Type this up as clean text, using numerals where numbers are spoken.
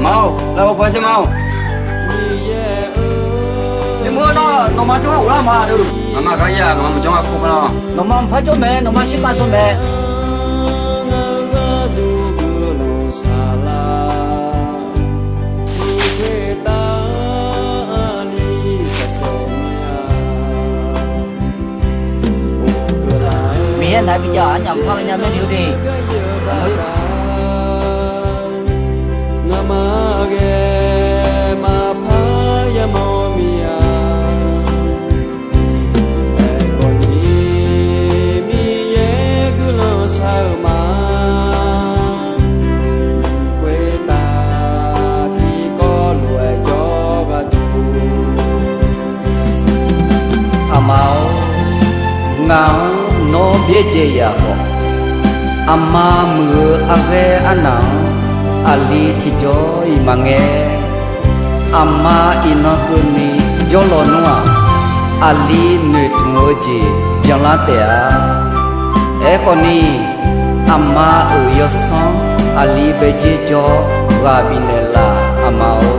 mau đâu phải xem mau cái mưa nó mà chỗ nào mà được mà cái gì mà chỗ nào không nó mà phải chỗ mẹ nó mà xí ba chỗ mẹ mẹ này bây giờ nhầm con nhà mẹ đi mau ngao no biết gì ya ho amma mưa age ana ali thi joy mange amma inakuni jolo noa ali ne thungoji byala te a ekoni amma uyoson ali beje jo ga binela amao